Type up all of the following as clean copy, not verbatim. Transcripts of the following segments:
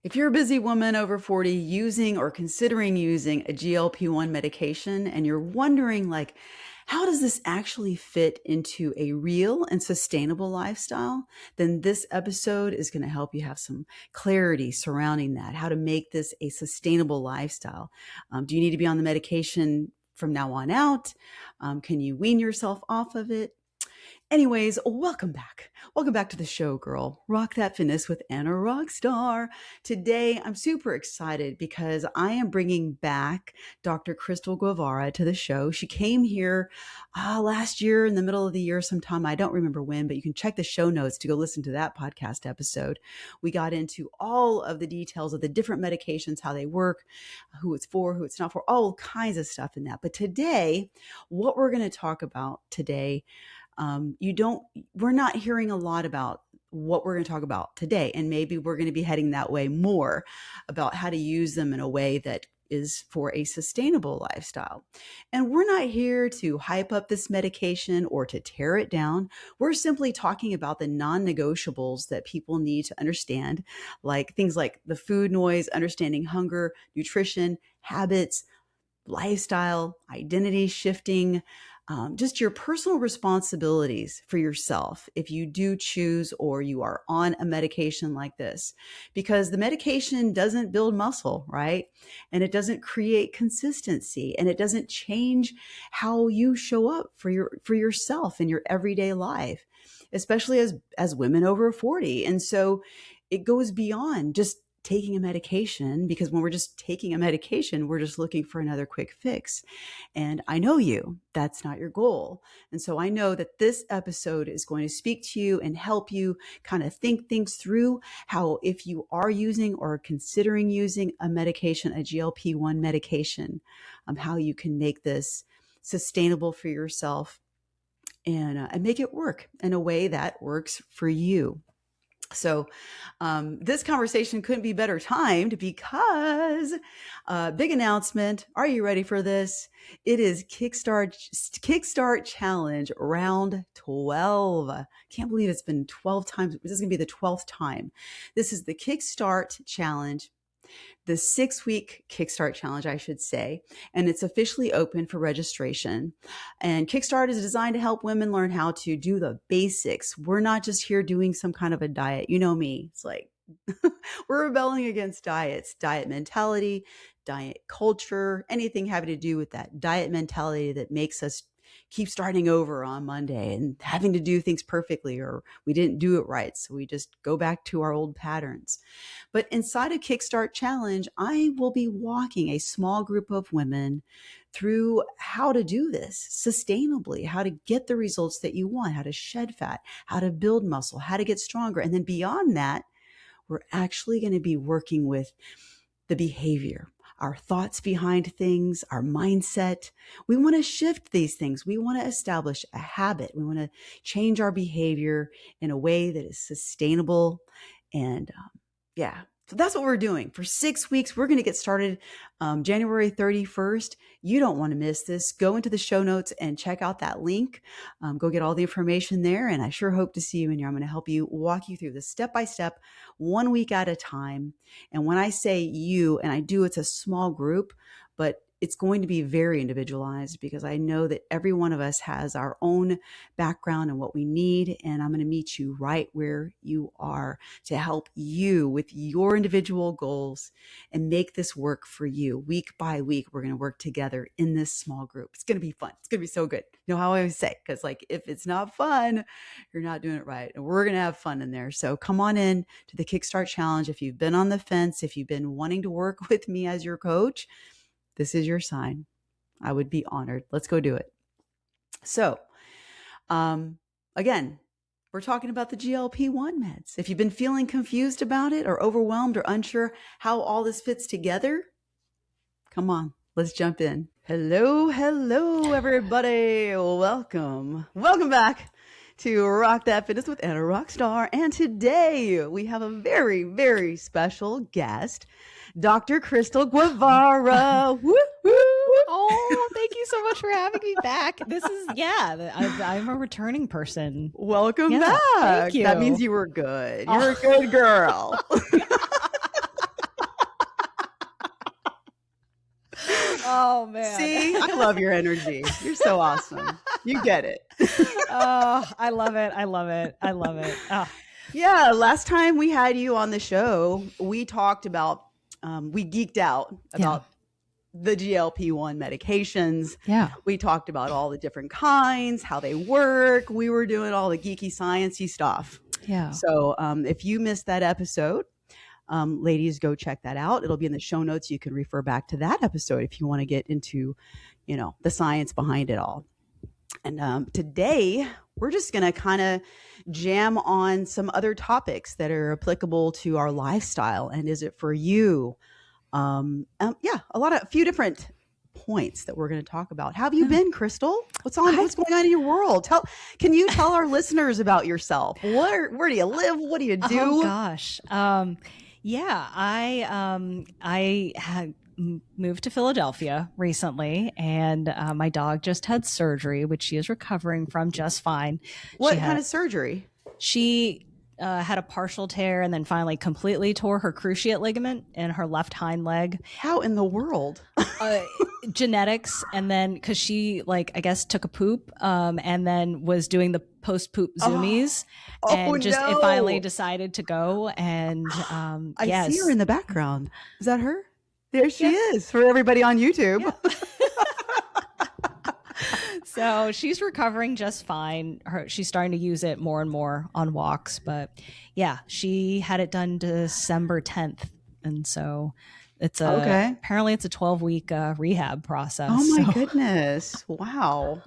If you're a busy woman over 40 using or considering using a GLP-1 medication and you're wondering how does this actually fit into a real and sustainable lifestyle, then this episode is going to help you have some clarity surrounding that, how to make this a sustainable lifestyle. Do you need to be on the medication from now on out? Can you wean yourself off of it? Anyways, welcome back. Welcome back to the show, girl. Rock That Fitness with Anna Rockstar. Today, I'm super excited because I am bringing back Dr. Christle Guevarra to the show. She came here last year in the middle of the year sometime. I don't remember when, but you can check the show notes to go listen to that podcast episode. We got into all of the details of the different medications, how they work, who it's for, who it's not for, all kinds of stuff in that. But today, what we're going to talk about today, we're not hearing a lot about what we're going to talk about today. And maybe we're going to be heading that way more about how to use them in a way that is for a sustainable lifestyle. And we're not here to hype up this medication or to tear it down. We're simply talking about the non-negotiables that people need to understand, like things like the food noise, understanding hunger, nutrition, habits, lifestyle, identity shifting, just your personal responsibilities for yourself if you do choose or you are on a medication like this, because the medication doesn't build muscle, right? And it doesn't create consistency, and it doesn't change how you show up for yourself in your everyday life, especially as women over 40. And so it goes beyond just taking a medication, because when we're just taking a medication, we're just looking for another quick fix. And I know that's not your goal. And so I know that this episode is going to speak to you and help you kind of think things through, how if you are using or considering using a medication, a GLP-1 medication, how you can make this sustainable for yourself and make it work in a way that works for you. So this conversation couldn't be better timed because big announcement. Are you ready for this? It is Kickstart Challenge round 12. Can't believe it's been 12 times. This is going to be the 12th time. This is the Kickstart Challenge, the 6-week Kickstart Challenge, I should say, and it's officially open for registration. And Kickstart is designed to help women learn how to do the basics. We're not just here doing some kind of a diet. You know me. It's like we're rebelling against diets, diet mentality, diet culture, anything having to do with that diet mentality that makes us keep starting over on Monday and having to do things perfectly, or we didn't do it right, so we just go back to our old patterns. But inside of Kickstart Challenge, I will be walking a small group of women through how to do this sustainably, how to get the results that you want, how to shed fat, how to build muscle, how to get stronger. And then beyond that, we're actually going to be working with the behavior, our thoughts behind things, our mindset. We want to shift these things. We want to establish a habit. We want to change our behavior in a way that is sustainable. And so that's what we're doing. For 6 weeks, we're going to get started January 31st. You don't want to miss this. Go into the show notes and check out that link. Go get all the information there. And I sure hope to see you in here. I'm going to help you, walk you through this step by step, 1 week at a time. And when I say you, and I do, it's a small group, but it's going to be very individualized because I know that every one of us has our own background and what we need. And I'm going to meet you right where you are to help you with your individual goals and make this work for you. Week by week, we're going to work together in this small group. It's going to be fun. It's going to be so good. You know how I always say, because if it's not fun, you're not doing it right. And we're going to have fun in there. So come on in to the Kickstart Challenge. If you've been on the fence, if you've been wanting to work with me as your coach, this is your sign. I would be honored. Let's go do it. So, again, we're talking about the GLP-1 meds. If you've been feeling confused about it or overwhelmed or unsure how all this fits together, come on, let's jump in. Hello, everybody. Welcome back to Rock That Fitness with Anna Rockstar. And today we have a very, very special guest, Dr. Christle Guevarra. Woo, woo. Oh, thank you so much for having me back. I'm a returning person. Welcome back. Thank you. That means you were good. You're a good girl. Oh man. See, I love your energy. You're so awesome. You get it. Oh, I love it. I love it. I love it. Oh. Yeah, last time we had you on the show, we talked about, we geeked out about the GLP-1 medications. Yeah. We talked about all the different kinds, how they work. We were doing all the geeky, sciencey stuff. Yeah. So if you missed that episode, ladies, go check that out. It'll be in the show notes. You can refer back to that episode if you want to get into, the science behind it all. And today we're just going to kind of jam on some other topics that are applicable to our lifestyle. And is it for you? A few different points that we're going to talk about. How have you been, Christle? What's going on in your world? Can you tell our listeners about yourself? Where do you live? What do you do? Oh gosh. I had moved to Philadelphia recently, and my dog just had surgery, which she is recovering from just fine. What kind of surgery? She had a partial tear and then finally completely tore her cruciate ligament in her left hind leg. How in the world? Genetics. And then because she I guess took a poop and then was doing the post-poop zoomies it finally decided to go. And I see her in the background. Is that her? There she is for everybody on YouTube. Yeah. So she's recovering just fine. She's starting to use it more and more on walks. But yeah, she had it done December 10th. And so apparently it's a 12-week rehab process. Oh my goodness. Wow.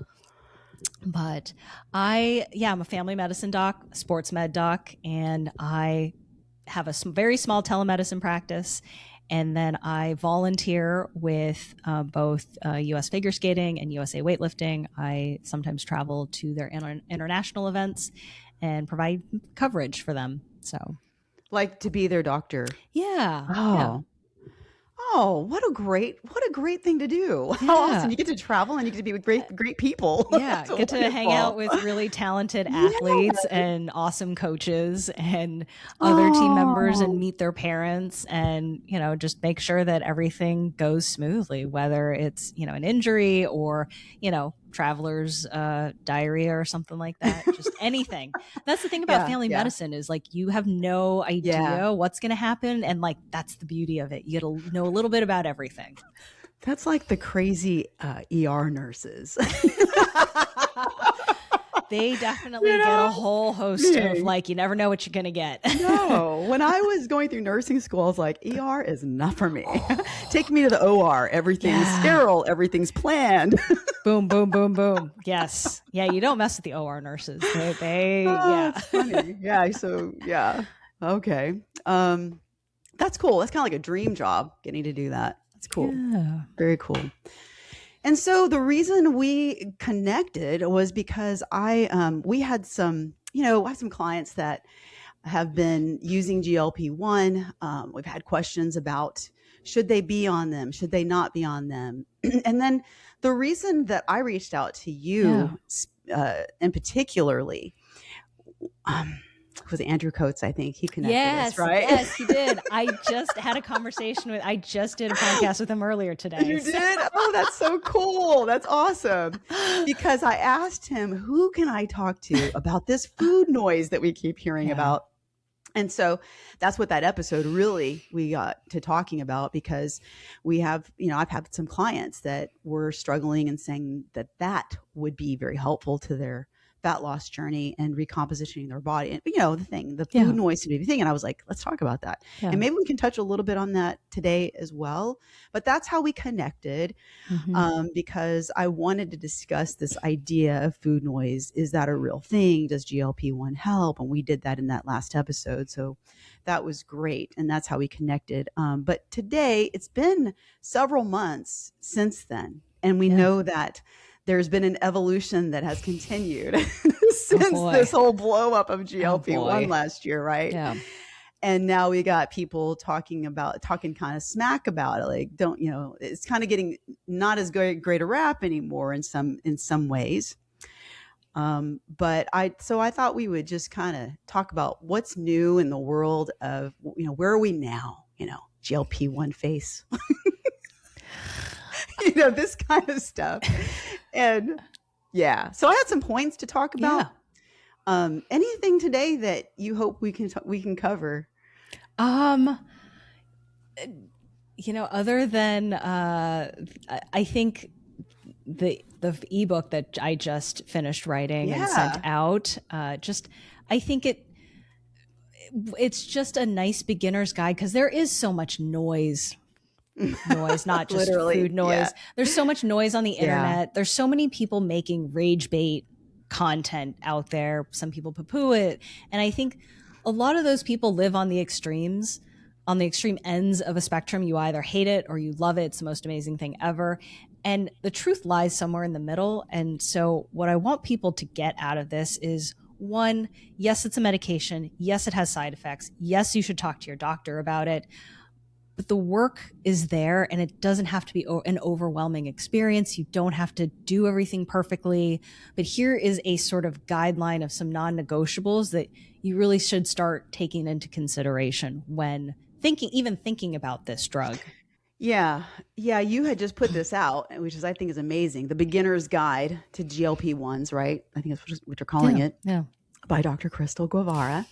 But I'm a family medicine doc, sports med doc, and I have a very small telemedicine practice. And then I volunteer with both U.S. figure skating and USA weightlifting. I sometimes travel to their international events and provide coverage for them. So, like to be their doctor. Yeah. Oh. Yeah. Oh, what a great thing to do. How awesome. You get to travel and you get to be with great people. Yeah. Get to hang out with really talented athletes and awesome coaches and other team members and meet their parents and, just make sure that everything goes smoothly, whether it's, an injury or, traveler's diarrhea or something like that. Just anything. That's the thing about family medicine is you have no idea what's going to happen. And that's the beauty of it. You get to know a little bit about everything. That's like the crazy ER nurses. They definitely get a whole host of you never know what you're going to get. No, when I was going through nursing school, I was like, ER is not for me. Take me to the OR. Everything's sterile. Everything's planned. Boom, boom, boom, boom. Yes. Yeah. You don't mess with the OR nurses. It's funny. Yeah. So okay. That's cool. That's kind of like a dream job, getting to do that. That's cool. Yeah. Very cool. And so the reason we connected was because we had some, I have some clients that have been using GLP-1. We've had questions about should they be on them? Should they not be on them? And then the reason that I reached out to you in particularly, was Andrew Coates, I think he connected us, right? Yes, he did. I just did a podcast with him earlier today. You did? Oh, that's so cool. That's awesome. Because I asked him, who can I talk to about this food noise that we keep hearing about? And so that's what that episode really we got to talking about, because we have, I've had some clients that were struggling and saying that would be very helpful to their fat loss journey and recompositioning their body. And, the food noise to be the thing. And I was like, let's talk about that. Yeah. And maybe we can touch a little bit on that today as well. But that's how we connected, because I wanted to discuss this idea of food noise. Is that a real thing? Does GLP-1 help? And we did that in that last episode. So that was great. And that's how we connected. But today, it's been several months since then. And we know that there's been an evolution that has continued since this whole blow up of GLP-1 last year, right? Yeah. And now we got people talking kind of smack about it. It's kind of getting not as great a rap anymore in some ways. But I thought we would just kind of talk about what's new in the world of, where are we now? GLP-1 face. this kind of stuff. And yeah, so I had some points to talk about. Anything today that you hope we can cover? Other than I think the ebook that I just finished writing and sent out, I think it's just a nice beginner's guide, because there is so much noise, not just food noise. Yeah. There's so much noise on the internet. There's so many people making rage bait content out there. Some people poo-poo it. And I think a lot of those people live on the extremes, on the extreme ends of a spectrum. You either hate it or you love it. It's the most amazing thing ever. And the truth lies somewhere in the middle. And so what I want people to get out of this is, one, yes, it's a medication. Yes, it has side effects. Yes, you should talk to your doctor about it. But the work is there, and it doesn't have to be an overwhelming experience. You don't have to do everything perfectly. But here is a sort of guideline of some non-negotiables that you really should start taking into consideration when thinking about this drug. Yeah. You had just put this out, which I think is amazing. The Beginner's Guide to GLP-1s, right? I think that's what you're calling it. Yeah. By Dr. Christle Guevarra.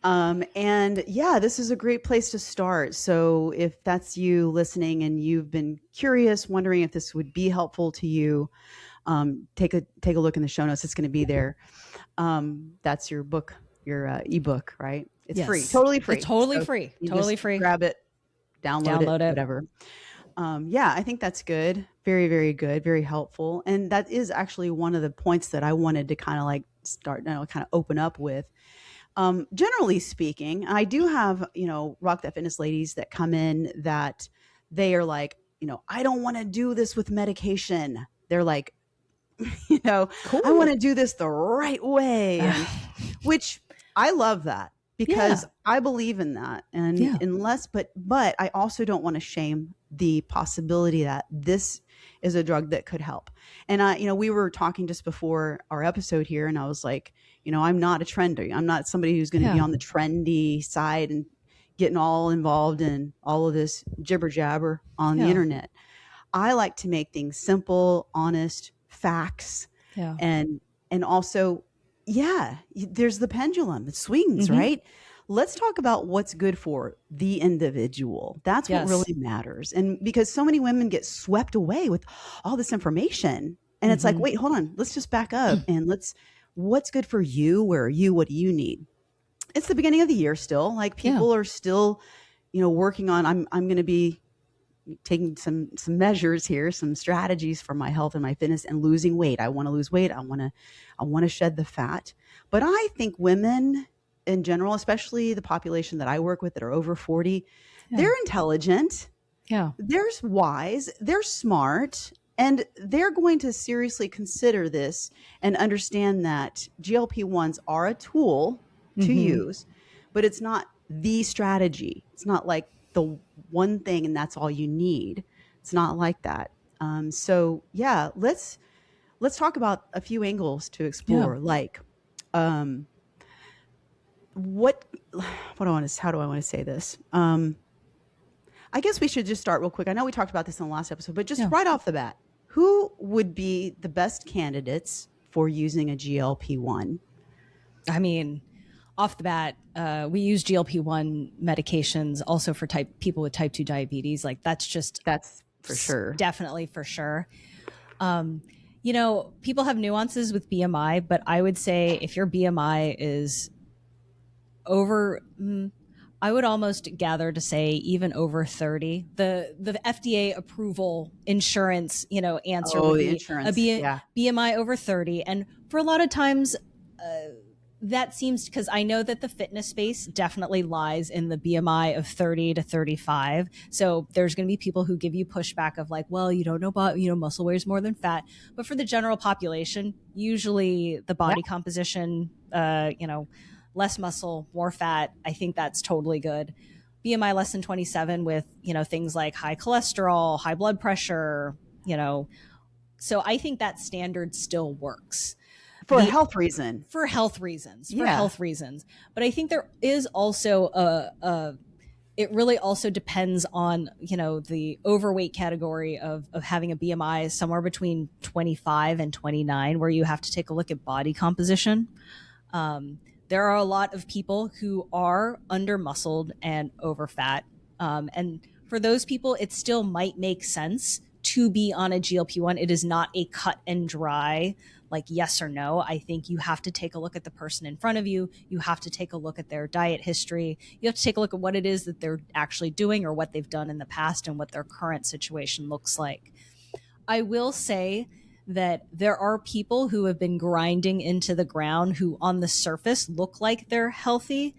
And yeah, this is a great place to start. So if that's you listening and you've been curious, wondering if this would be helpful to you, take a look in the show notes. It's going to be there. That's your book, your ebook, right? It's free, totally free. It's totally free. Totally free. Grab it, download it, whatever. Yeah, I think that's good. Very, very good. Very helpful. And that is actually one of the points that I wanted to kind of like start, kind of open up with. Generally speaking, I do have, Rock That Fitness ladies that come in that they are like, I don't want to do this with medication. They're like, cool. I want to do this the right way, which I love that, because I believe in that. And but I also don't want to shame the possibility that this is a drug that could help. And we were talking just before our episode here, and I was like, I'm not a trender. I'm not somebody who's going to be on the trendy side and getting all involved in all of this jibber jabber on the internet. I like to make things simple, honest, facts. Yeah. And also, there's the pendulum. It swings, right? Let's talk about what's good for the individual. That's what really matters. And because so many women get swept away with all this information, and it's like, wait, hold on. Let's just back up and what's good for you? Where are you? What do you need? It's the beginning of the year still. Like, people are still, working on, I'm going to be taking some measures here, some strategies for my health and my fitness and losing weight. I want to lose weight. I want to shed the fat. But I think women in general, especially the population that I work with that are over 40, they're intelligent. Yeah. They're wise. They're smart. And they're going to seriously consider this and understand that GLP-1s are a tool to use, but it's not the strategy. It's not like the one thing and that's all you need. It's not like that. So yeah, let's talk about a few angles to explore. Like, how do I want to say this? I guess we should just start real quick. I know we talked about this in the last episode, but just right off the bat, who would be the best candidates for using a GLP-1? I mean, off the bat, we use GLP-1 medications also for people with type 2 diabetes. Like, that's for sure. Definitely for sure. People have nuances with BMI, but I would say if your BMI is over, I would almost gather to say even over 30, the FDA approval insurance, answer would be BMI over 30. And for a lot of times, that seems, because I know that the fitness space definitely lies in the BMI of 30 to 35. So there's going to be people who give you pushback of like, well, you don't know about, muscle weighs more than fat. But for the general population, usually the body composition, less muscle, more fat, I think that's totally good. BMI less than 27 with, things like high cholesterol, high blood pressure, so I think that standard still works. For health reasons. But I think there is also it really also depends on, the overweight category of having a BMI somewhere between 25 and 29, where you have to take a look at body composition. There are a lot of people who are under muscled and over fat. And for those people, it still might make sense to be on a GLP-1. It is not a cut and dry, like yes or no. I think you have to take a look at the person in front of you. You have to take a look at their diet history. You have to take a look at what it is that they're actually doing or what they've done in the past and what their current situation looks like. I will say that there are people who have been grinding into the ground who on the surface look like they're healthy,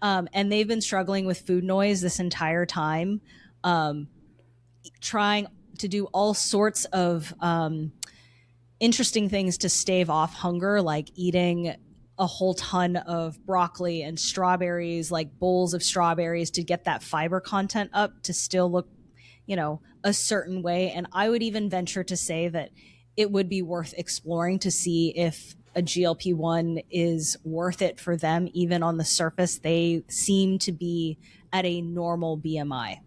and they've been struggling with food noise this entire time, trying to do all sorts of interesting things to stave off hunger, like eating a whole ton of broccoli and strawberries, like bowls of strawberries, to get that fiber content up to still look, a certain way. And I would even venture to say that it would be worth exploring to see if a GLP-1 is worth it for them. Even on the surface, they seem to be at a normal BMI.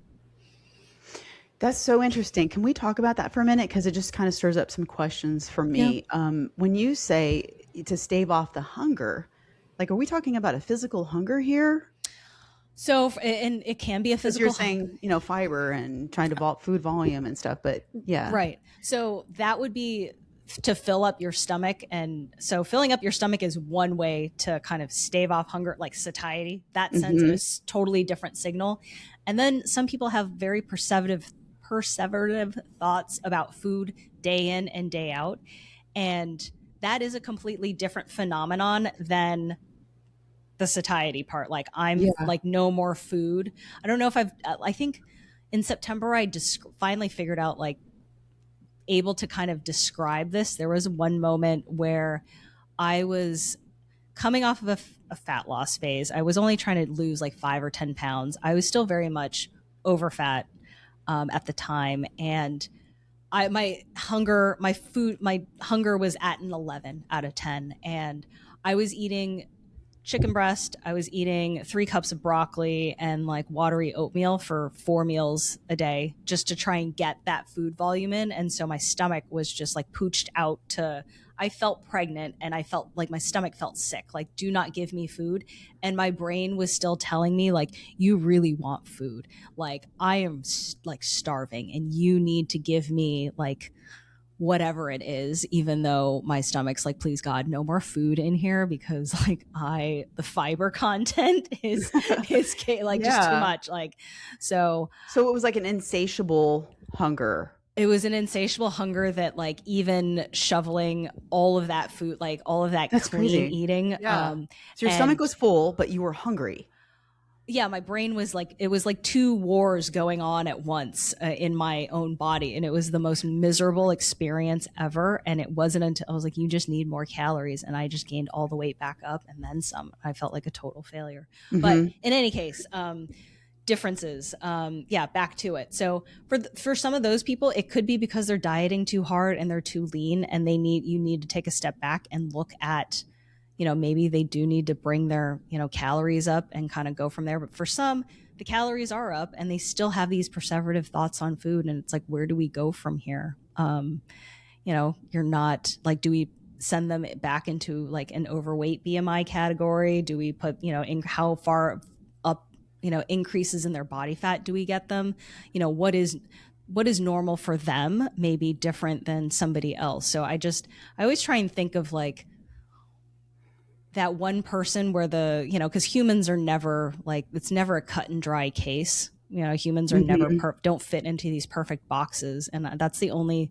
That's so interesting. Can we talk about that for a minute? Because it just kind of stirs up some questions for me. Yeah. When you say to stave off the hunger, like, are we talking about a physical hunger here? So, and it can be a physical. You're saying, fiber and trying to vault food volume and stuff, but yeah. Right. So that would be to fill up your stomach. And so filling up your stomach is one way to kind of stave off hunger, like satiety. That sends a totally different signal. And then some people have very perseverative thoughts about food day in and day out. And that is a completely different phenomenon than the satiety part. Like like no more food. I don't know if I think in September, I just finally figured out, like, able to kind of describe this. There was one moment where I was coming off of a fat loss phase. I was only trying to lose like 5 or 10 pounds. I was still very much over fat at the time. And my hunger was at an 11 out of 10. And I was eating chicken breast. I was eating 3 cups of broccoli and like watery oatmeal for 4 meals a day, just to try and get that food volume in. And so my stomach was just like pooched out to, I felt pregnant and I felt like my stomach felt sick, like, do not give me food. And my brain was still telling me, like, you really want food. Like, I am like starving and you need to give me like whatever it is, even though my stomach's like, please God, no more food in here, because like the fiber content is just too much. Like, so it was like an insatiable hunger. It was an insatiable hunger that, like, even shoveling all of that food, like all of that clean crazy. Eating. Yeah. So your stomach was full, but you were hungry. Yeah, my brain was like, it was like 2 wars going on at once in my own body. And it was the most miserable experience ever. And it wasn't until I was like, you just need more calories. And I just gained all the weight back up and then some. I felt like a total failure. But in any case, differences. Back to it. So for some of those people, it could be because they're dieting too hard and they're too lean, and you need to take a step back and look at, maybe they do need to bring their, calories up and kind of go from there. But for some, the calories are up and they still have these perseverative thoughts on food. And it's like, where do we go from here? You're not like, do we send them back into like an overweight BMI category? Do we put, in how far up, increases in their body fat do we get them? What is normal for them may be different than somebody else. So I always try and think of like, that one person where because humans are never like, it's never a cut and dry case. Humans are never don't fit into these perfect boxes. And that's the only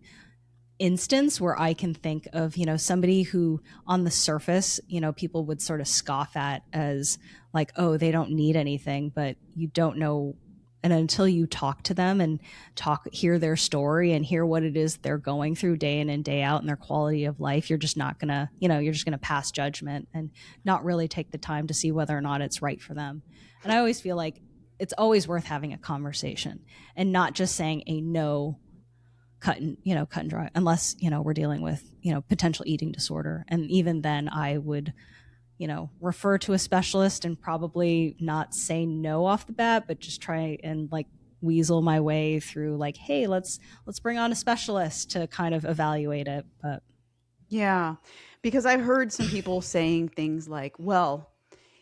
instance where I can think of, somebody who on the surface, people would sort of scoff at as like, oh, they don't need anything, but you don't know. And until you talk to them and hear their story and hear what it is they're going through day in and day out and their quality of life, you're just not gonna, you're just gonna pass judgment and not really take the time to see whether or not it's right for them. And I always feel like it's always worth having a conversation and not just saying a no, cut and dry, unless, we're dealing with, potential eating disorder. And even then I would, refer to a specialist and probably not say no off the bat, but just try and like weasel my way through like, hey, let's bring on a specialist to kind of evaluate it. But Yeah, because I've heard some people saying things like, well,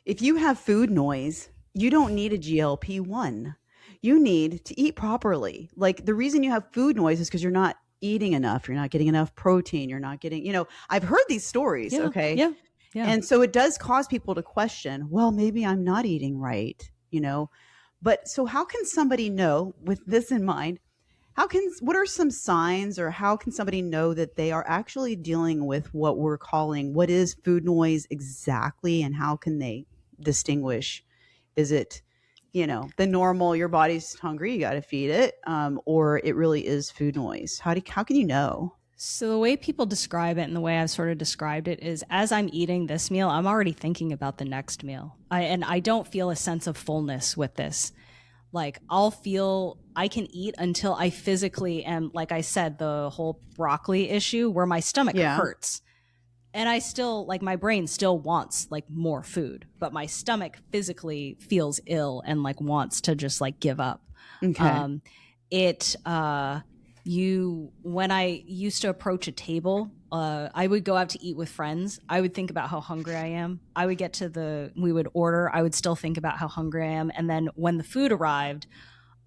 if you have food noise, you don't need a GLP-1. You need to eat properly. Like the reason you have food noise is because you're not eating enough. You're not getting enough protein. You're not getting, I've heard these stories. yeah, Okay. yeah, yeah. And so it does cause people to question, well, maybe I'm not eating right. But so how can somebody know with this in mind? What are some signs or how can somebody know that they are actually dealing with what is food noise exactly, and how can they distinguish? Is it, the normal, your body's hungry, you got to feed it, or it really is food noise? How can you know? So the way people describe it and the way I've sort of described it is as I'm eating this meal, I'm already thinking about the next meal. I don't feel a sense of fullness with this. Like I can eat until I physically am, like I said, the whole broccoli issue where my stomach hurts. And I still, like, my brain still wants like more food, but my stomach physically feels ill and like wants to just like give up. Okay. When I used to approach a table, I would go out to eat with friends. I would think about how hungry I am. We would order. I would still think about how hungry I am. And then when the food arrived,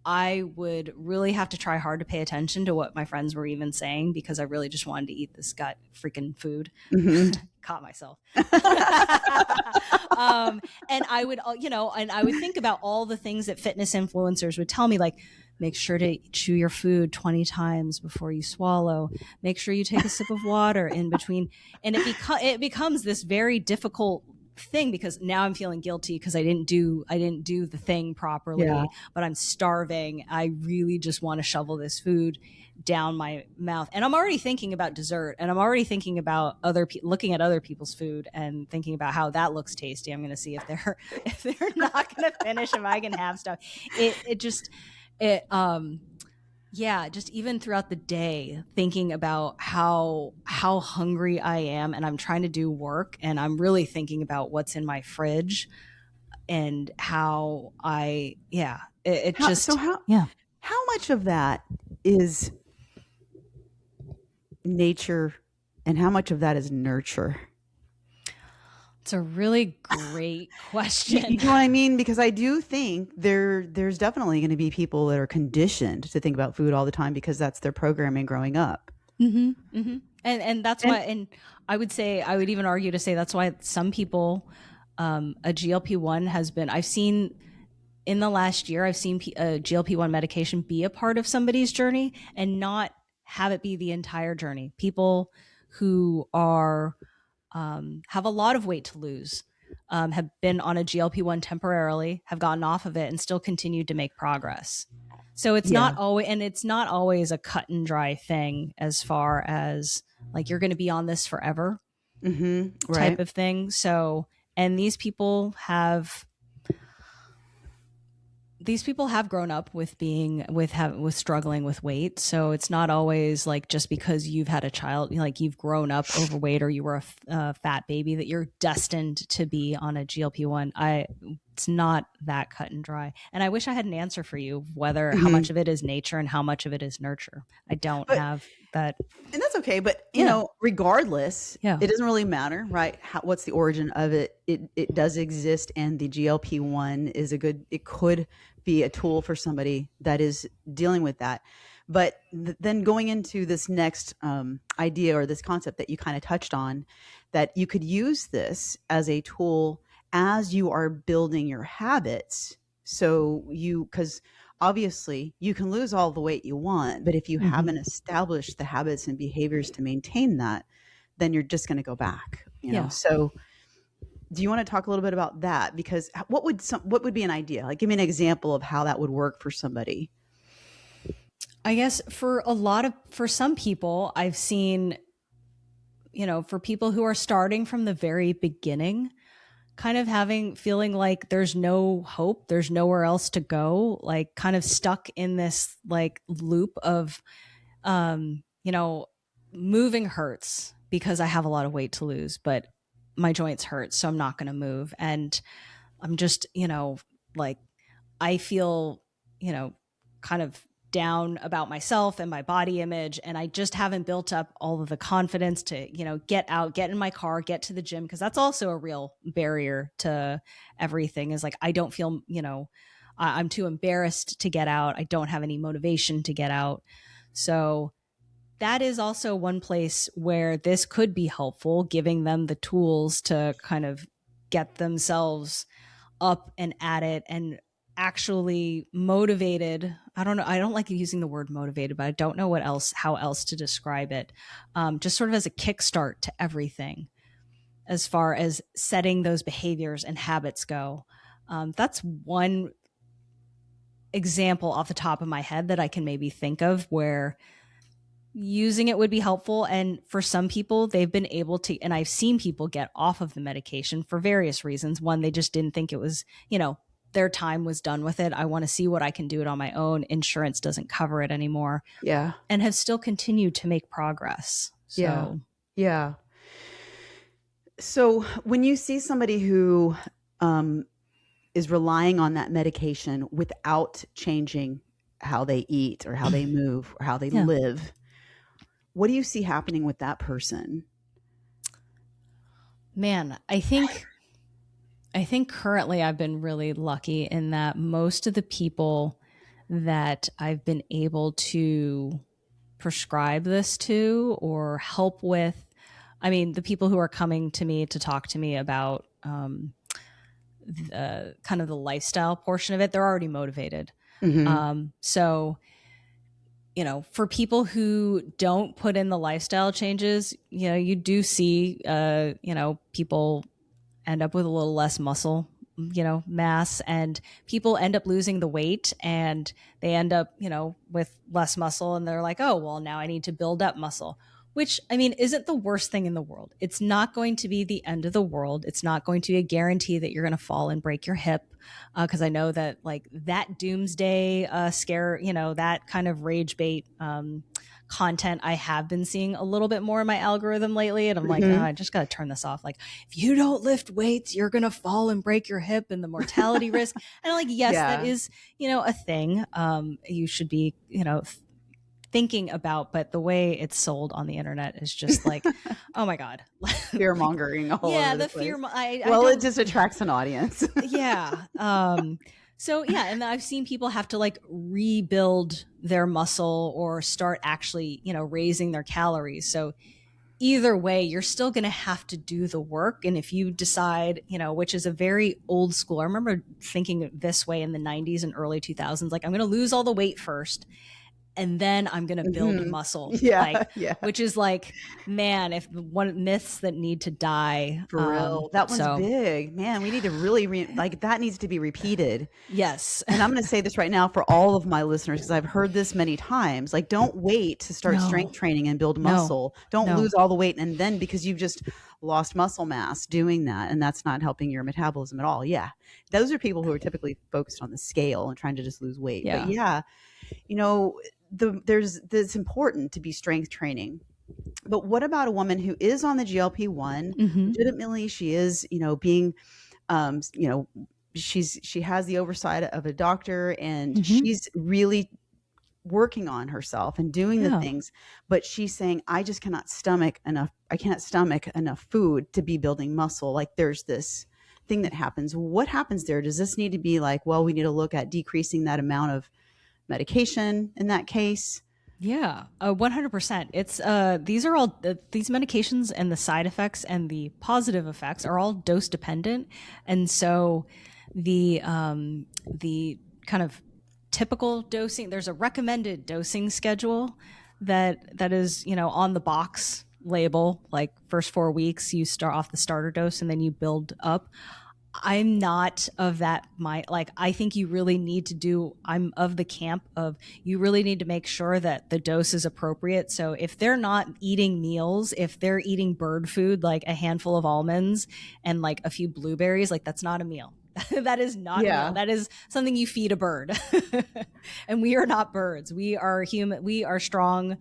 I would really have to try hard to pay attention to what my friends were even saying because I really just wanted to eat this gut freaking food. Mm-hmm. Caught myself. And I would, and I would think about all the things that fitness influencers would tell me, like, make sure to chew your food 20 times before you swallow. Make sure you take a sip of water in between. And it becomes this very difficult thing because now I'm feeling guilty because I didn't do the thing properly, but I'm starving. I really just want to shovel this food down my mouth. And I'm already thinking about dessert, and I'm already thinking about looking at other people's food and thinking about how that looks tasty. I'm going to see if they're not going to finish, if I can have stuff. Just even throughout the day, thinking about how hungry I am, and I'm trying to do work, and I'm really thinking about what's in my fridge and how how much of that is nature and how much of that is nurture? It's a really great question. You know what I mean? Because I do think there's definitely going to be people that are conditioned to think about food all the time because that's their programming growing up. Mm-hmm, mm-hmm. And that's why, and I would even argue to say that's why some people, a GLP-1 has been, I've seen in the last year, I've seen a GLP-1 medication be a part of somebody's journey and not have it be the entire journey. People who are have a lot of weight to lose, have been on a GLP-1 temporarily, have gotten off of it and still continued to make progress. So it's not always a cut and dry thing as far as like you're going to be on this forever type of thing. So, and these people have grown up with struggling with weight. So it's not always like just because you've had a child, like you've grown up overweight or you were a fat baby that you're destined to be on a GLP-1. It's not that cut and dry. And I wish I had an answer for you, whether how much of it is nature and how much of it is nurture. I don't have that. And that's okay. But, regardless, it doesn't really matter, right? What's the origin of it? It does exist. And the GLP-1 it could be a tool for somebody that is dealing with that. But then going into this next idea or this concept that you kind of touched on, that you could use this as a tool as you are building your habits. So because obviously you can lose all the weight you want, but if you haven't established the habits and behaviors to maintain that, then you're just going to go back, know? So do you want to talk a little bit about that? Because what would be an idea? Like, give me an example of how that would work for somebody. I guess for some people I've seen, for people who are starting from the very beginning, kind of feeling like there's no hope, there's nowhere else to go, like kind of stuck in this like loop of, moving hurts because I have a lot of weight to lose, but my joints hurt, so I'm not going to move. And I'm just, like, I feel, kind of down about myself and my body image. And I just haven't built up all of the confidence to, get out, get in my car, get to the gym. Cause that's also a real barrier to everything, is like, I don't feel, I'm too embarrassed to get out. I don't have any motivation to get out. So that is also one place where this could be helpful, giving them the tools to kind of get themselves up and at it and actually motivated. I don't know. I don't like using the word motivated, but I don't know how else to describe it. Just sort of as a kickstart to everything, as far as setting those behaviors and habits go. That's one example off the top of my head that I can maybe think of where using it would be helpful. And for some people, they've been able to, and I've seen people get off of the medication for various reasons. One, they just didn't think it was, their time was done with it. I want to see what I can do it on my own. Insurance doesn't cover it anymore. Yeah. And have still continued to make progress. So. Yeah. Yeah. So when you see somebody who is relying on that medication without changing how they eat or how they move or how they live, what do you see happening with that person? Man, I think currently I've been really lucky in that most of the people that I've been able to prescribe this to or help with, I mean, the people who are coming to me to talk to me about the kind of the lifestyle portion of it, they're already motivated. Mm-hmm. So, for people who don't put in the lifestyle changes, you do see, people end up with a little less muscle, mass, and people end up losing the weight and they end up, with less muscle, and they're like, oh, well, now I need to build up muscle, which, I mean, isn't the worst thing in the world. It's not going to be the end of the world. It's not going to be a guarantee that you're going to fall and break your hip. Cause I know that like that doomsday scare, that kind of rage bait content I have been seeing a little bit more in my algorithm lately. And I'm like, I just got to turn this off. Like, if you don't lift weights, you're going to fall and break your hip and the mortality risk. And I'm like, yes, that is, a thing. You should be, thinking about, but the way it's sold on the internet is just like, oh my God. Fear mongering all over the place. It just attracts an audience. Yeah. So yeah, and I've seen people have to like rebuild their muscle or start actually, raising their calories. So either way, you're still going to have to do the work. And if you decide, which is a very old school, I remember thinking this way in the 90s and early 2000s, like I'm going to lose all the weight first, and then I'm going to build muscle. Which is like, man, if one myths that need to die. For real. That one's big, man. We need to really that needs to be repeated. Yes. And I'm going to say this right now for all of my listeners, because I've heard this many times, like, don't wait to start strength training and build muscle. Don't lose all the weight. And then because you've just lost muscle mass doing that, and that's not helping your metabolism at all. Yeah. Those are people who are typically focused on the scale and trying to just lose weight. Yeah. But yeah, it's important to be strength training. But what about a woman who is on the GLP-1? Legitimately, she is, being, she has the oversight of a doctor, and she's really working on herself and doing the things, but she's saying, I just cannot stomach enough. I can't stomach enough food to be building muscle. Like, there's this thing that happens. What happens there? Does this need to be like, well, we need to look at decreasing that amount of medication in that case? Yeah, 100%. It's these are all these medications, and the side effects and the positive effects are all dose dependent, and so the kind of typical dosing, there's a recommended dosing schedule that is on the box label, like first 4 weeks you start off the starter dose and then you build up. I'm not of that mind. Like, I think you really need to I'm of the camp of you really need to make sure that the dose is appropriate. So if they're not eating meals, if they're eating bird food, like a handful of almonds and like a few blueberries, like that's not a meal. That is not a meal. That is something you feed a bird. And we are not birds. We are human. We are strong,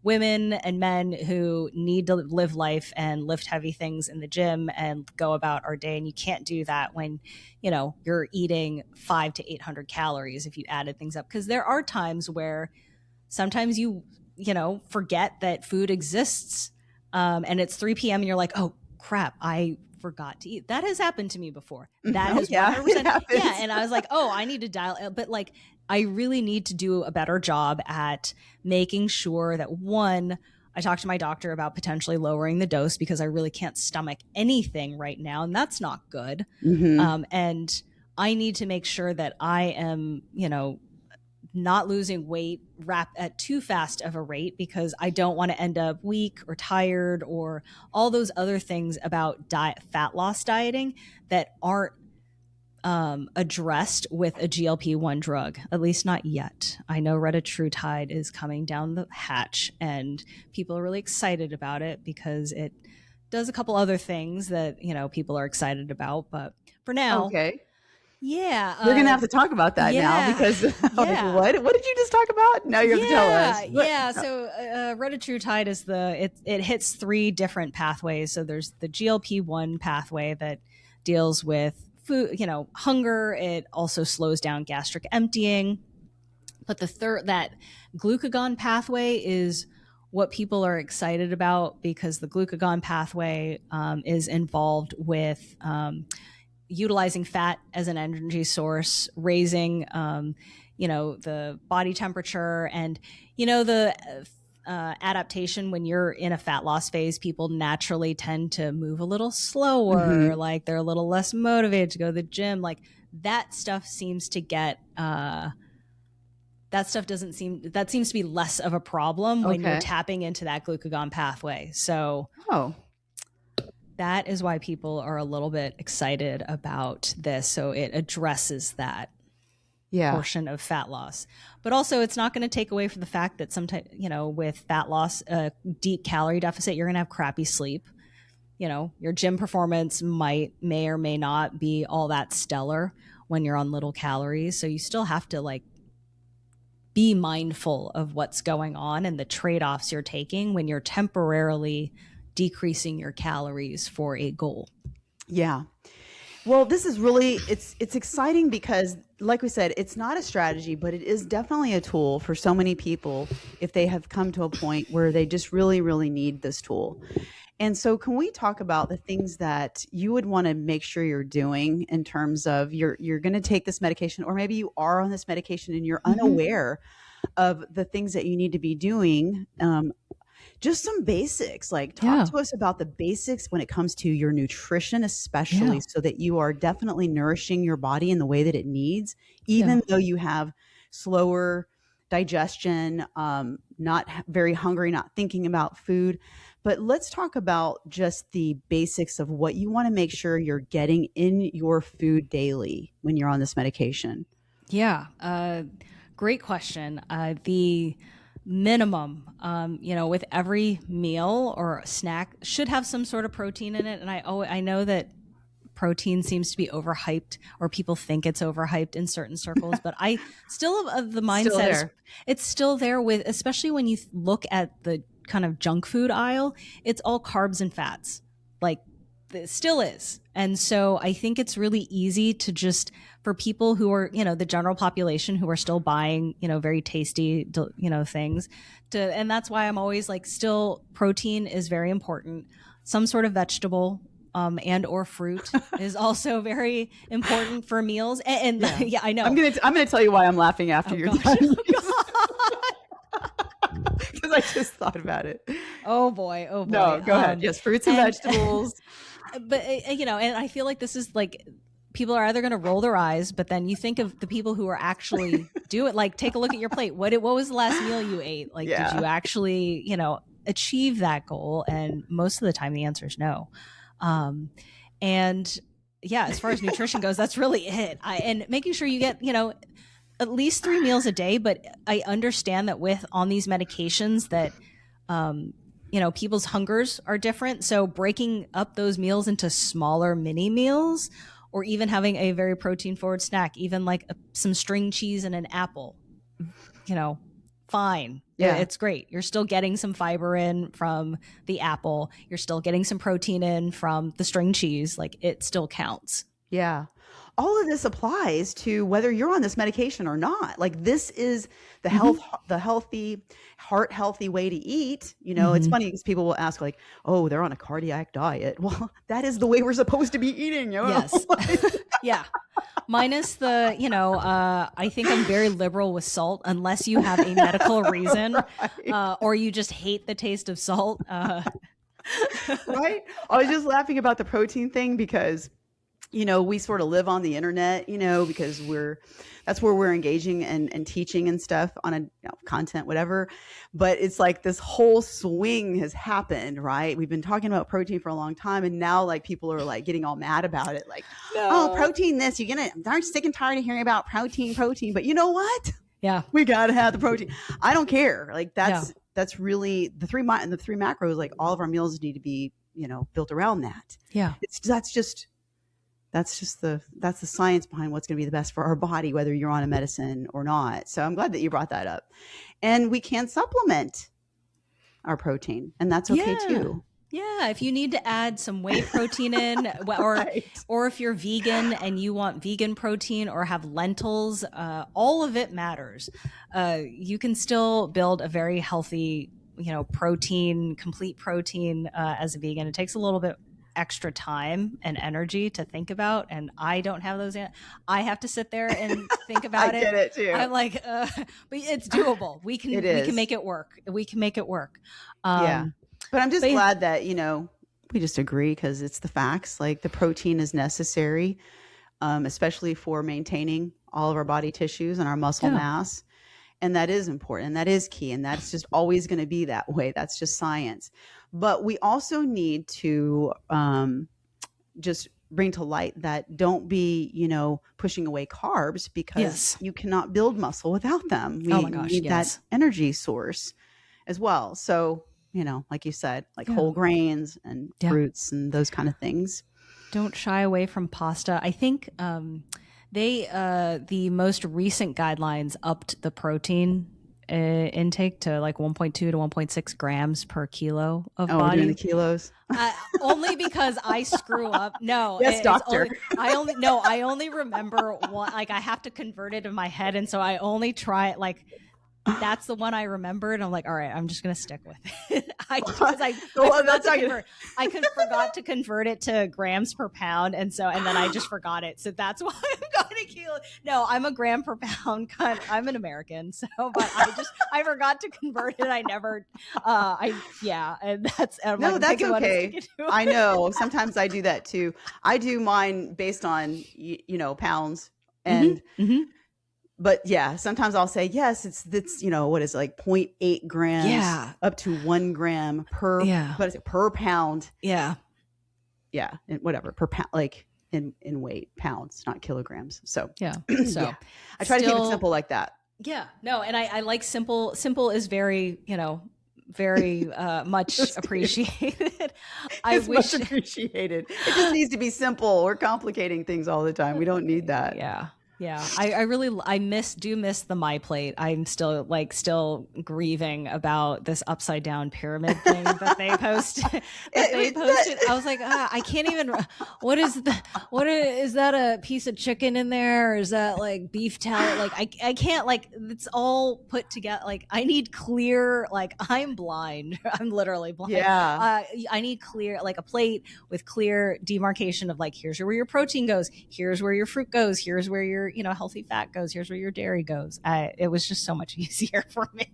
women and men who need to live life and lift heavy things in the gym and go about our day. And you can't do that when, you're eating 500 to 800 calories if you added things up. Because there are times where sometimes you forget that food exists, and it's 3 p.m. and you're like, oh crap, I forgot to eat. That has happened to me before. That has 100%. Yeah. And I was like, oh, I need to dial, but like, I really need to do a better job at making sure that, one, I talked to my doctor about potentially lowering the dose because I really can't stomach anything right now. And that's not good. And I need to make sure that I am, not losing weight at too fast of a rate, because I don't want to end up weak or tired or all those other things about fat loss dieting that aren't addressed with a GLP-1 drug, at least not yet. I know retatrutide is coming down the hatch and people are really excited about it because it does a couple other things that, people are excited about. But for now, yeah, we're gonna have to talk about that now, because like, what did you just talk about? Now you have to tell us. So retatrutide is it hits 3 different pathways. So there's the GLP-1 pathway that deals with food, hunger. It also slows down gastric emptying. But that glucagon pathway is what people are excited about, because the glucagon pathway is involved with utilizing fat as an energy source, raising, the body temperature, and, the adaptation when you're in a fat loss phase. People naturally tend to move a little slower, like they're a little less motivated to go to the gym. Like that stuff seems to get, that seems to be less of a problem when you're tapping into that glucagon pathway. So, that is why people are a little bit excited about this. So it addresses that portion of fat loss. But also, it's not going to take away from the fact that sometimes, with fat loss, deep calorie deficit, you're going to have crappy sleep. Your gym performance may or may not be all that stellar when you're on little calories. So you still have to be mindful of what's going on and the trade-offs you're taking when you're temporarily decreasing your calories for a goal. Yeah. Well, this is really, it's exciting because, like we said, it's not a strategy, but it is definitely a tool for so many people if they have come to a point where they just really, really need this tool. And so can we talk about the things that you would want to make sure you're doing in terms of you're going to take this medication, or maybe you are on this medication and you're unaware of the things that you need to be doing? Just some basics, talk to us about the basics when it comes to your nutrition, especially so that you are definitely nourishing your body in the way that it needs, even though you have slower digestion, not very hungry, not thinking about food. But let's talk about just the basics of what you want to make sure you're getting in your food daily when you're on this medication. Yeah. Great question. The minimum, with every meal or snack should have some sort of protein in it. And I know that protein seems to be overhyped, or people think it's overhyped in certain circles, but I still have the mindset it's still there, with, especially when you look at the kind of junk food aisle, it's all carbs and fats. Like it still is. And so I think it's really easy to just, for people who are, the general population who are still buying, very tasty, things and that's why I'm always still protein is very important. Some sort of vegetable, and or fruit is also very important for meals. And I know. I'm gonna tell you why I'm laughing after you're done. Because I just thought about it. Oh boy. No, go ahead. Yes, fruits and vegetables. But and I feel like this is people are either going to roll their eyes, but then you think of the people who are actually do it. Take a look at your plate. What was the last meal you ate? Did you actually, achieve that goal? And most of the time the answer is no. And yeah, as far as nutrition goes, that's really it. And making sure you get, at least 3 meals a day. But I understand that on these medications that, people's hungers are different. So breaking up those meals into smaller mini meals, or even having a very protein forward snack, even some string cheese and an apple, fine. Yeah. It's great. You're still getting some fiber in from the apple. You're still getting some protein in from the string cheese. Like, it still counts. Yeah. All of this applies to whether you're on this medication or not. Like, this is the the healthy, heart healthy way to eat. You know, it's funny because people will ask like, oh, they're on a cardiac diet. Well, that is the way we're supposed to be eating. You know? Yes. Yeah. Minus the, I think I'm very liberal with salt unless you have a medical reason, right. Or you just hate the taste of salt. Right. I was just laughing about the protein thing because we sort of live on the internet, because that's where we're engaging and teaching and stuff on content, whatever. But it's like this whole swing has happened, right? We've been talking about protein for a long time. And now like people are like getting all mad about it. Like, oh, protein this, I'm sick and tired of hearing about protein. But you know what? Yeah. We got to have the protein. I don't care. Like that's really the three macros, like all of our meals need to be, built around that. Yeah. That's the science behind what's going to be the best for our body, whether you're on a medicine or not. So I'm glad that you brought that up. And we can supplement our protein, and that's okay too. Yeah, if you need to add some whey protein in, or if you're vegan and you want vegan protein or have lentils, all of it matters. You can still build a very healthy, complete protein as a vegan. It takes a little bit extra time and energy to think about, and I don't have those. I have to sit there and think about I get it too. I'm like, but it's doable. We can make it work. Yeah, but I'm just glad that we just agree because it's the facts. Like the protein is necessary, especially for maintaining all of our body tissues and our muscle mass. And that is important, and that is key, and that's just always going to be that way. That's just science. But we also need to just bring to light that don't be, pushing away carbs because you cannot build muscle without them. We need that energy source as well. So, like you said, like whole grains and fruits and those kind of things. Don't shy away from pasta. I think the most recent guidelines upped the protein intake to like 1.2 to 1.6 grams per kilo of body. We're doing the kilos. Only because I screw up. No, yes, doctor. I only remember one. Like I have to convert it in my head, and so I only try it like. That's the one I remembered. I'm like, all right, I'm just going to stick with it. I forgot to convert it to grams per pound. And then I just forgot it. So that's why I'm going to kilo. No, I'm a gram per pound. I'm an American. So, but I forgot to convert it. I never, and that's, that's okay. I know. Sometimes I do that too. I do mine based on, pounds and, but yeah, sometimes I'll say, yes, it's what is it, like 0.8 grams up to 1 gram per, per pound. Yeah. Yeah. And whatever, per pound, like in weight, pounds, not kilograms. So, yeah. So I try to keep it simple like that. Yeah. No. And I like simple. Simple is very, very much appreciated. It's much appreciated. It just needs to be simple. We're complicating things all the time. We don't need that. Yeah. Yeah, I miss the My Plate. I'm still grieving about this upside down pyramid thing that they posted. I was like, I can't even. What is that a piece of chicken in there, or is that like beef talent? Like I can't, like, it's all put together. Like I need clear. Like I'm blind. I'm literally blind. Yeah. I need clear, like a plate with clear demarcation of like, here's where your protein goes, here's where your fruit goes, here's where your healthy fat goes, here's where your dairy goes. It was just so much easier for me.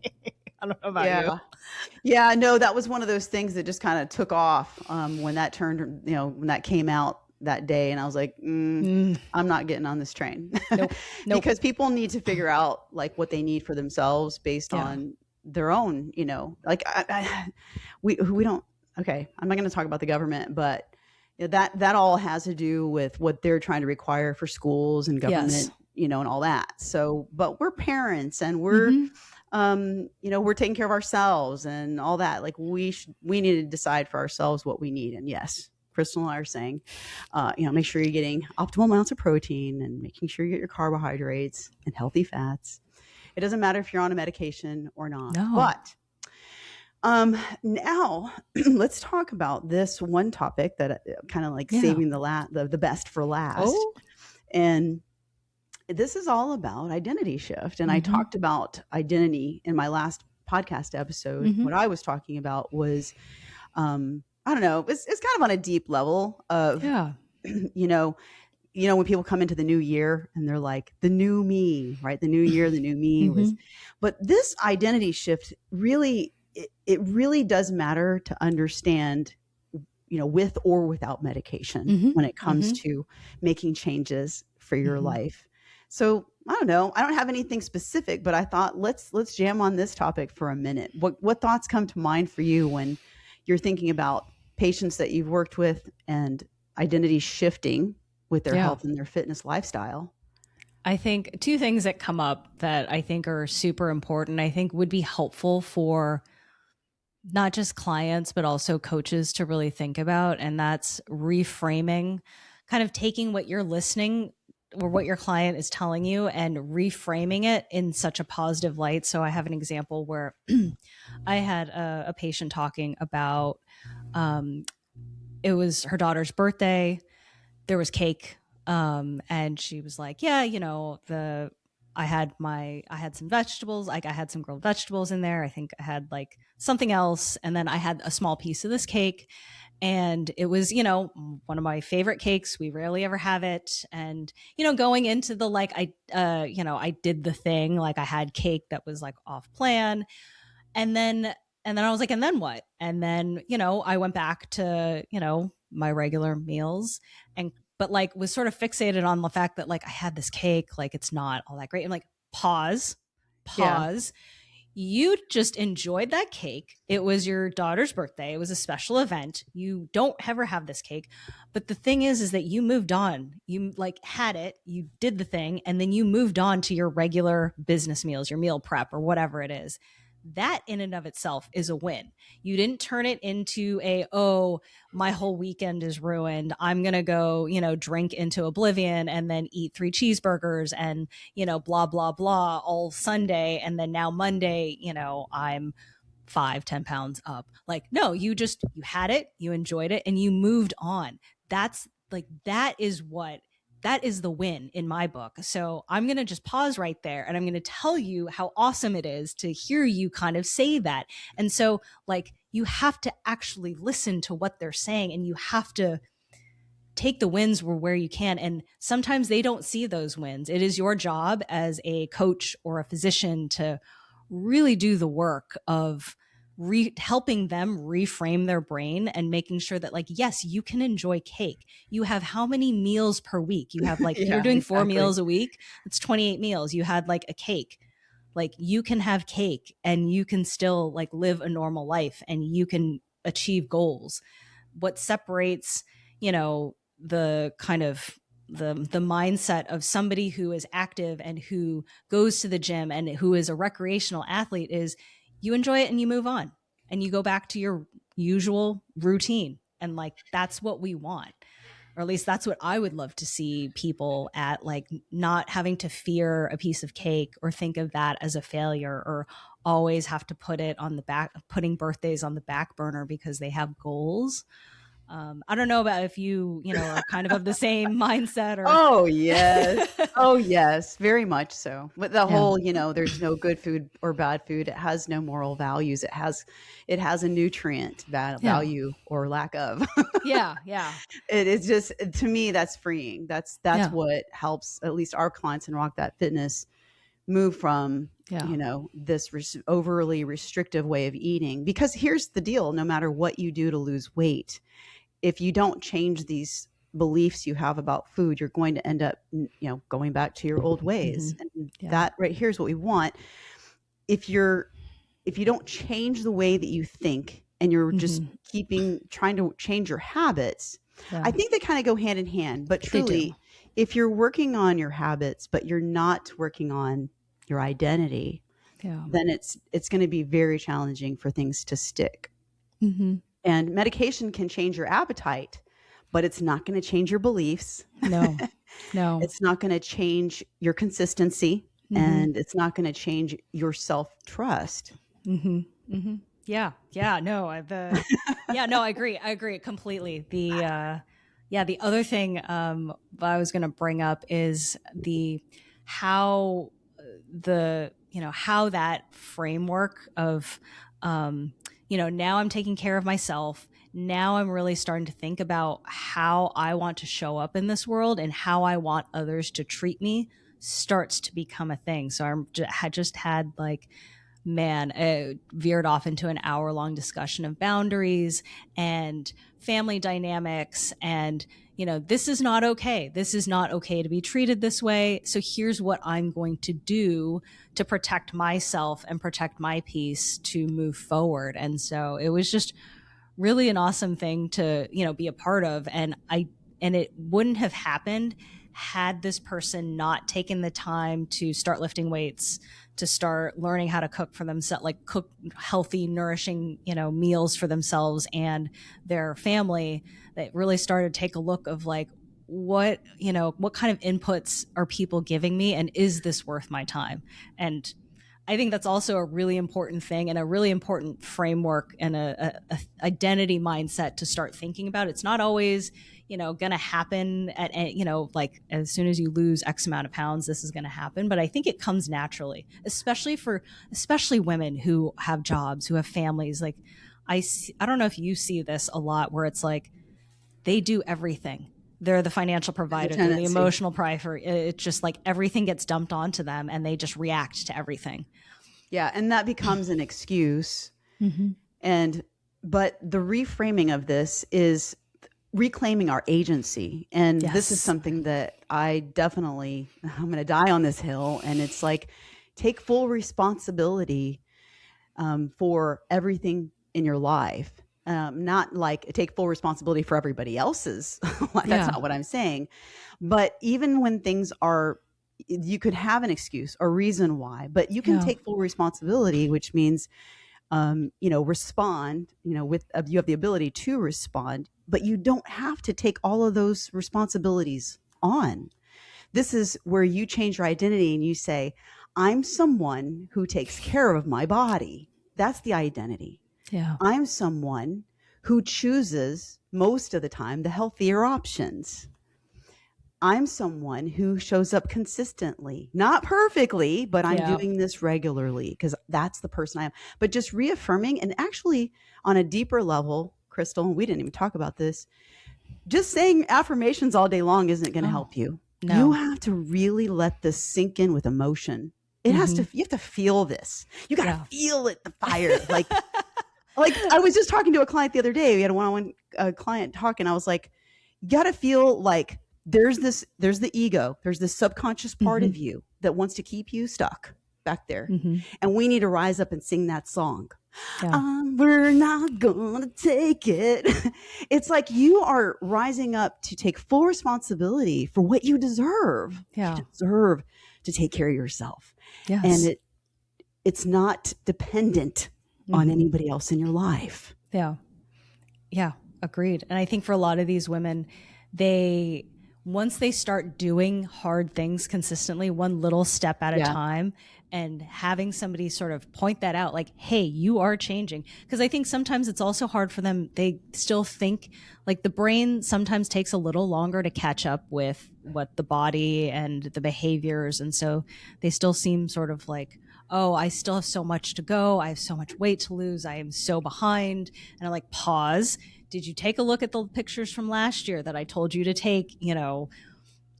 I don't know about you. Yeah, no, that was one of those things that just kind of took off when that turned, when that came out that day, and I was like, I'm not getting on this train. Nope. Because people need to figure out like what they need for themselves based on their own, like we don't. Okay, I'm not going to talk about the government, but that all has to do with what they're trying to require for schools and government, and all that. So, but we're parents and we're, we're taking care of ourselves and all that. Like we need to decide for ourselves what we need. And yes, Christle and I are saying, make sure you're getting optimal amounts of protein and making sure you get your carbohydrates and healthy fats. It doesn't matter if you're on a medication or not. No. But now let's talk about this one topic that kind of like saving the best for last. Oh. And this is all about identity shift. And I talked about identity in my last podcast episode. What I was talking about was, I don't know, it's kind of on a deep level of, you know, when people come into the new year and they're like, the new me, right? The new year, the new me was, but this identity shift really, it really does matter to understand, with or without medication when it comes to making changes for your life. So I don't know. I don't have anything specific, but I thought let's jam on this topic for a minute. What thoughts come to mind for you when you're thinking about patients that you've worked with and identity shifting with their health and their fitness lifestyle? I think two things that come up that I think are super important, I think would be helpful for not just clients, but also coaches to really think about. And that's reframing, kind of taking what you're listening or what your client is telling you and reframing it in such a positive light. So I have an example where I had a patient talking about, it was her daughter's birthday. There was cake. And she was like, yeah, I had some vegetables. Like I had some grilled vegetables in there. I think I had like something else. And then I had a small piece of this cake. And it was, one of my favorite cakes. We rarely ever have it. And, going into the, like, I did the thing, like I had cake that was like off plan. And then I was like, and then what? And then, I went back to, my regular meals but like was sort of fixated on the fact that like I had this cake, like it's not all that great. And like, pause. Yeah. You just enjoyed that cake. It was your daughter's birthday. It was a special event. You don't ever have this cake. But the thing is that you moved on. You like had it, you did the thing, and then you moved on to your regular business meals, your meal prep or whatever it is. That in and of itself is a win. You didn't turn it into my whole weekend is ruined. I'm going to go, drink into oblivion and then eat 3 cheeseburgers and, blah, blah, blah all Sunday. And then now Monday, I'm 5-10 pounds up. Like, no, you had it, you enjoyed it, and you moved on. That is the win in my book. So I'm going to just pause right there and I'm going to tell you how awesome it is to hear you kind of say that. And so like you have to actually listen to what they're saying and you have to take the wins where you can. And sometimes they don't see those wins. It is your job as a coach or a physician to really do the work of helping them reframe their brain and making sure that like, yes, you can enjoy cake. You have how many meals per week? You have like, you're doing 4 meals a week. It's 28 meals. You had like a cake. Like you can have cake and you can still like live a normal life and you can achieve goals. What separates, the kind of the mindset of somebody who is active and who goes to the gym and who is a recreational athlete is you enjoy it and you move on and you go back to your usual routine. And like, that's what we want, or at least that's what I would love to see people at, like not having to fear a piece of cake or think of that as a failure or always have to putting birthdays on the back burner because they have goals. I don't know about if you are kind of the same mindset or. Oh, yes. Oh, yes. Very much so. But the whole, there's no good food or bad food. It has no moral values. It has a nutrient value or lack of. Yeah. Yeah. It is just, to me, that's freeing. That's what helps at least our clients in Rock That Fitness move from, this overly restrictive way of eating. Because here's the deal, no matter what you do to lose weight, if you don't change these beliefs you have about food, you're going to end up, going back to your old ways. And that right here is what we want. If you don't change the way that you think and you're just trying to change your habits, I think they kind of go hand in hand. But truly, if you're working on your habits, but you're not working on your identity, then it's going to be very challenging for things to stick. And medication can change your appetite, but it's not going to change your beliefs. No. It's not going to change your consistency. and it's not going to change your self-trust. Yeah. Yeah. No, I agree. I agree completely. The other thing, I was going to bring up is how how that framework of, now I'm taking care of myself. Now I'm really starting to think about how I want to show up in this world and how I want others to treat me starts to become a thing. So I just had it veered off into an hour-long discussion of boundaries and family dynamics and, this is not okay. This is not okay to be treated this way. So here's what I'm going to do to protect myself and protect my peace to move forward. And so it was just really an awesome thing to, be a part of. And it wouldn't have happened had this person not taken the time to start lifting weights, to start learning how to cook for themselves, cook healthy, nourishing, meals for themselves and their family. That really started to take a look of what kind of inputs are people giving me, and is this worth my time? And I think that's also a really important thing and a really important framework and a identity mindset to start thinking about. It's not always, going to happen at, as soon as you lose X amount of pounds, this is going to happen. But I think it comes naturally, especially women who have jobs, who have families. I don't know if you see this a lot where it's they do everything. They're the financial provider, they're the emotional provider. It's just everything gets dumped onto them and they just react to everything. Yeah. And that becomes an excuse. But the reframing of this is reclaiming our agency. And this is something that I'm going to die on this hill. And it's take full responsibility for everything in your life. Not take full responsibility for everybody else's. That's not what I'm saying. But even when things are, you could have an excuse or reason why, but you can take full responsibility, which means, respond, you have the ability to respond, but you don't have to take all of those responsibilities on. This is where you change your identity and you say, I'm someone who takes care of my body. That's the identity. Yeah. I'm someone who chooses most of the time the healthier options. I'm someone who shows up consistently, not perfectly, but I'm doing this regularly because that's the person I am. But just reaffirming, and actually on a deeper level, Christle, and we didn't even talk about this, just saying affirmations all day long isn't going to help you. No. You have to really let this sink in with emotion. It has to, you have to feel this. You got to feel it, the fire. I was just talking to a client the other day. We had a one-on-one client talk, and I was like, you got to feel there's the ego. There's this subconscious part of you that wants to keep you stuck back there. And we need to rise up and sing that song. We're not going to take it. It's you are rising up to take full responsibility for what you deserve. You deserve to take care of yourself. And it's not dependent on anybody else in your life. Yeah, agreed. And I think for a lot of these women, once they start doing hard things consistently, one little step at a time, and having somebody sort of point that out, hey, you are changing. Because I think sometimes it's also hard for them. They still think the brain sometimes takes a little longer to catch up with what the body and the behaviors. And so they still seem sort of oh, I still have so much to go. I have so much weight to lose. I am so behind. And I'm pause. Did you take a look at the pictures from last year that I told you to take,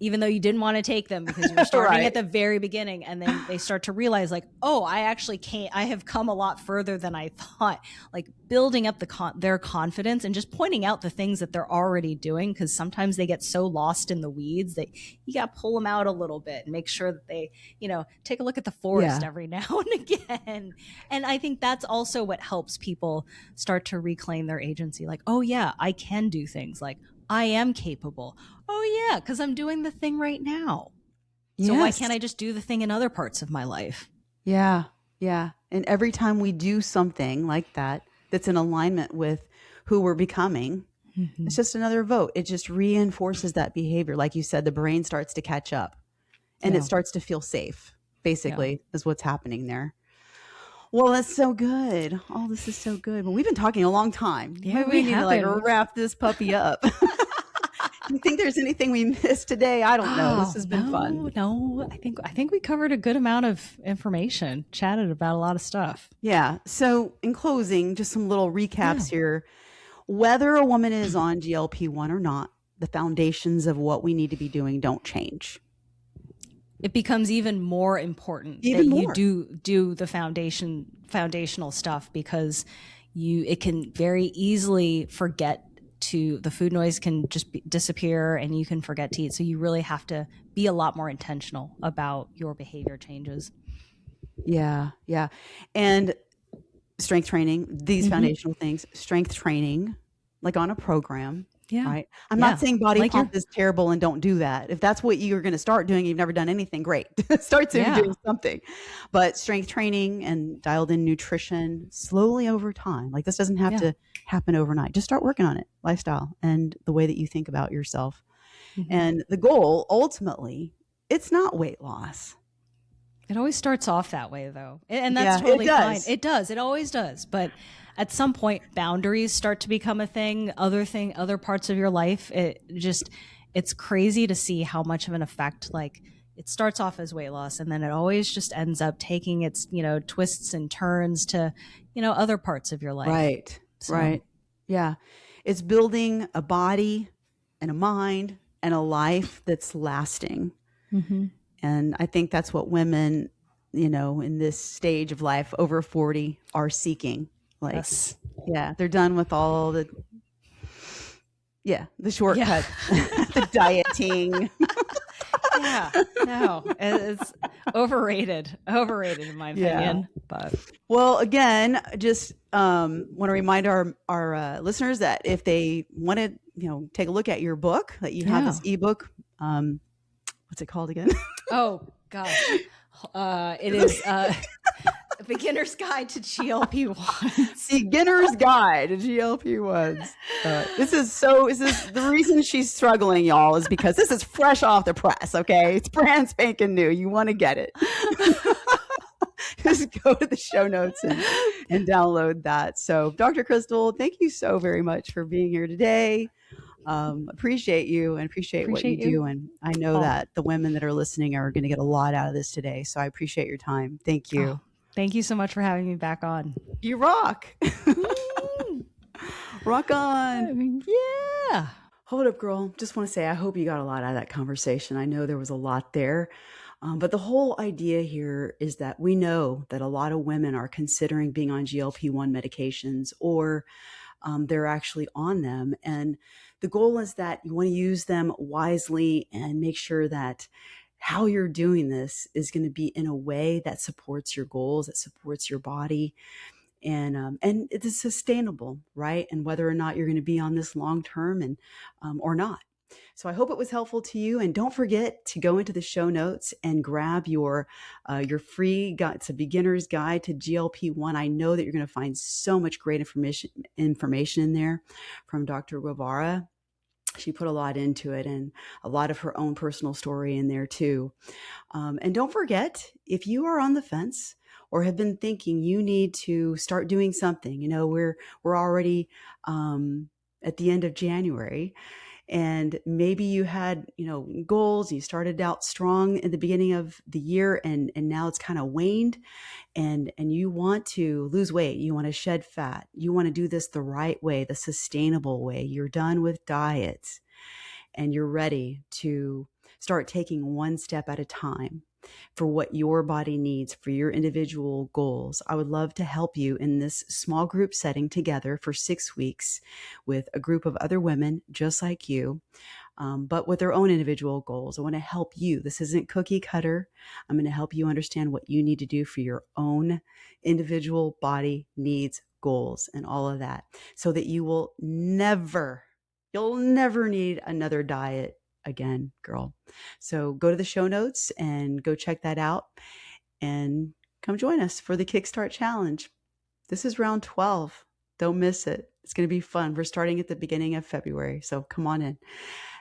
even though you didn't want to take them because you were starting at the very beginning? And then they start to realize oh, I actually can't, I have come a lot further than I thought, building up their confidence and just pointing out the things that they're already doing. Cause sometimes they get so lost in the weeds that you got to pull them out a little bit and make sure that they, take a look at the forest every now and again. And I think that's also what helps people start to reclaim their agency. Oh yeah, I can do things. I am capable. Oh yeah, because I'm doing the thing right now. So why can't I just do the thing in other parts of my life? Yeah. And every time we do something like that, that's in alignment with who we're becoming, it's just another vote. It just reinforces that behavior. Like you said, the brain starts to catch up and it starts to feel safe. basically, is what's happening there. Well, that's so good. Oh, this is so good. Well, we've been talking a long time. Yeah, Maybe we need to like wrap this puppy up. You think there's anything we missed today? I don't know. This has been fun. No, I think we covered a good amount of information, chatted about a lot of stuff. Yeah. So in closing, just some little recaps here. Whether a woman is on GLP-1 or not, the foundations of what we need to be doing don't change. It becomes even more important that you do the foundational stuff, because it can very easily forget the food noise can just disappear and you can forget to eat. So you really have to be a lot more intentional about your behavior changes. Yeah. Yeah. And strength training, these foundational things, strength training, like on a program. Yeah. Right. I'm not saying body pump is terrible and don't do that. If that's what you're going to start doing, you've never done anything, great. Start doing something. But strength training and dialed in nutrition slowly over time. Like this doesn't have to happen overnight. Just start working on it, lifestyle and the way that you think about yourself. And the goal, ultimately, it's not weight loss. It always starts off that way, though. And that's totally fine. It does. It always does. But at some point, boundaries start to become a thing, other parts of your life. It's crazy to see how much of an effect, like, it starts off as weight loss and then it always just ends up taking its, twists and turns to, other parts of your life. Right. So. Right. Yeah. It's building a body and a mind and a life that's lasting. And I think that's what women, in this stage of life over 40 are seeking. Like, they're done with all the shortcuts, the dieting. No, it's overrated in my opinion. But well, again, just want to remind our listeners that if they want to, take a look at your book, that you have this ebook. What's it called again? Oh gosh, it is A Beginner's Guide to GLP-1s. Beginner's Guide to GLP-1s. This is the reason she's struggling, y'all, is because this is fresh off the press. Okay, it's brand spanking new. You want to get it? Just go to the show notes and download that. So, Dr. Christle, thank you so very much for being here today. Appreciate you and appreciate what you do. And I know that the women that are listening are going to get a lot out of this today. So I appreciate your time. Thank you. Thank you so much for having me back on. You rock. Rock on. Yeah. Hold up, girl. Just want to say, I hope you got a lot out of that conversation. I know there was a lot there. But the whole idea here is that we know that a lot of women are considering being on GLP-1 medications, or they're actually on them. And the goal is that you want to use them wisely and make sure that how you're doing this is going to be in a way that supports your goals, that supports your body, and it is sustainable, right? And whether or not you're going to be on this long term and or not. So I hope it was helpful to you. And don't forget to go into the show notes and grab your free guide. It's a beginner's guide to GLP-1. I know that you're going to find so much great information in there from Dr. Guevarra. She put a lot into it and a lot of her own personal story in there too. And don't forget, if you are on the fence or have been thinking you need to start doing something, we're already at the end of January. And maybe you had, goals, you started out strong in the beginning of the year and now it's kind of waned and you want to lose weight. You want to shed fat. You want to do this the right way, the sustainable way. You're done with diets and you're ready to start taking one step at a time for what your body needs for your individual goals. I would love to help you in this small group setting together for 6 weeks with a group of other women just like you, but with their own individual goals. I want to help you. This isn't cookie cutter. I'm going to help you understand what you need to do for your own individual body needs, goals, and all of that, so that you'll never need another diet again, girl. So go to the show notes and go check that out and come join us for the Kickstart Challenge. This is round 12. Don't miss it. It's going to be fun. We're starting at the beginning of February. So come on in.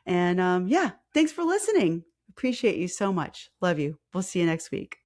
And thanks for listening. Appreciate you so much. Love you. We'll see you next week.